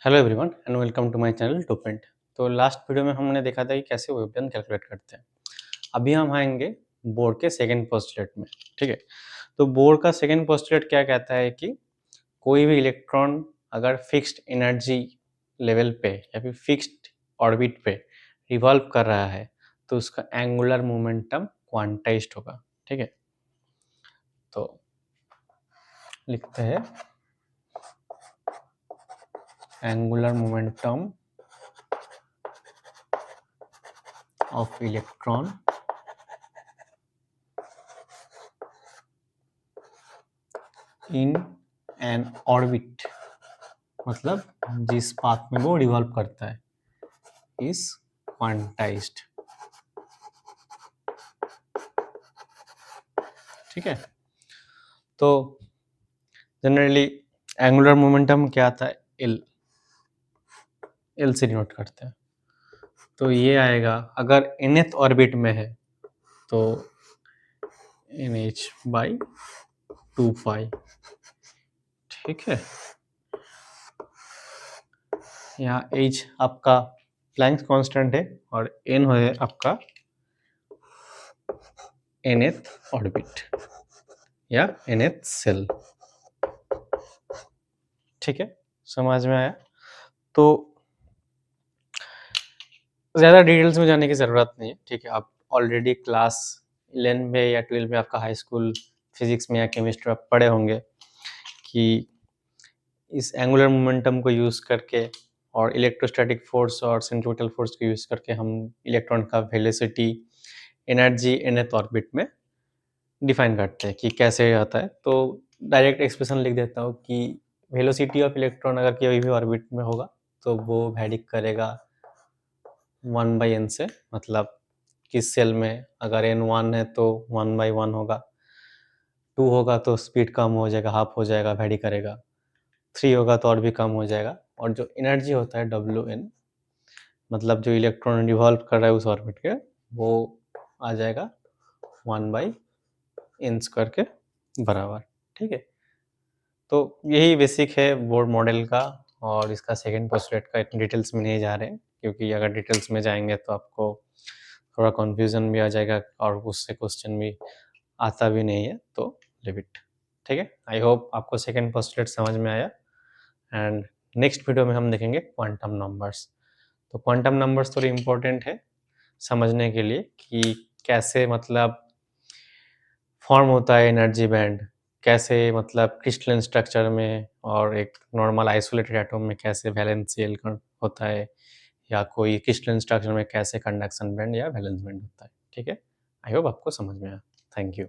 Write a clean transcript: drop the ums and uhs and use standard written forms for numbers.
Hello everyone and welcome to my channel टोपेंट। तो last video में हमने देखा था कि कैसे वेवलेंथ कैलकुलेट करते हैं। अभी हम आएंगे बोर के सेकंड पोस्टुलेट में। ठीक है, तो बोर का सेकंड पोस्टुलेट क्या कहता है कि कोई भी इलेक्ट्रॉन अगर फिक्स्ड एनर्जी लेवल पे या फिर फिक्स्ड ऑर्बिट पे रिवॉल्व कर रहा है तो उसका एंगुलर मोमेंटम क्वांटाइज्ड होगा। ठीक है, तो लिखते हैं angular momentum of electron in an orbit, मतलब जिस पाथ में वो रिवॉल्व करता है, इज क्वांटाइज्ड। ठीक है, तो जनरली एंगुलर मोमेंटम क्या आता है, एल से डिनोट करते हैं। तो ये आएगा अगर nth ऑर्बिट में है तो nh/2 पाई। ठीक है, यहाँ h आपका प्लैंक्स कांस्टेंट है और n है आपका nth ऑर्बिट या nth सेल। ठीक है, समझ में आया। तो ज़्यादा डिटेल्स में जाने की ज़रूरत नहीं है। ठीक है, आप ऑलरेडी क्लास 11 में या 12 में आपका हाई स्कूल फिजिक्स में या केमिस्ट्री में आप पढ़े होंगे कि इस एंगुलर मोमेंटम को यूज़ करके और इलेक्ट्रोस्टैटिक फोर्स और सेंट्रीफ्यूगल फोर्स को यूज़ करके हम इलेक्ट्रॉन का वेलोसिटी एनर्जी nth ऑर्बिट में डिफाइन करते हैं कि कैसे आता है। तो डायरेक्ट एक्सप्रेशन लिख देता हूँ कि वेलोसिटी ऑफ इलेक्ट्रॉन अगर कोई भी ऑर्बिट में होगा तो वो वैरी करेगा 1/n से, मतलब किस सेल में अगर n 1 है तो 1/1 होगा, 2 होगा तो स्पीड कम हो जाएगा, हाफ हो जाएगा, वैरी करेगा, 3 होगा तो और भी कम हो जाएगा। और जो एनर्जी होता है WN, मतलब जो इलेक्ट्रॉन रिवॉल्व कर रहा है उस ऑर्बिट के, वो आ जाएगा 1/n² के बराबर। ठीक है, तो यही बेसिक है बोर मॉडल का और इसका सेकंड पोस्टुलेट का। इतनी डिटेल्स में नहीं जा रहे हैं क्योंकि अगर डिटेल्स में जाएंगे तो आपको थोड़ा कन्फ्यूजन भी आ जाएगा और उससे क्वेश्चन भी आता भी नहीं है, तो लिव इट। ठीक है, आई होप आपको सेकंड पोस्टुलेट समझ में आया एंड नेक्स्ट वीडियो में हम देखेंगे क्वांटम नंबर्स। तो क्वांटम नंबर्स थोड़ी इम्पोर्टेंट है समझने के लिए कि कैसे मतलब फॉर्म होता है एनर्जी बैंड, कैसे मतलब क्रिस्टलन स्ट्रक्चर में और एक नॉर्मल आइसोलेटेड एटम में कैसे वैलेंस शेल होता है, या कोई क्रिस्टलन स्ट्रक्चर में कैसे कंडक्शन बैंड या वैलेंस बैंड होता है। ठीक है, आई होप आपको समझ में आया। Thank you.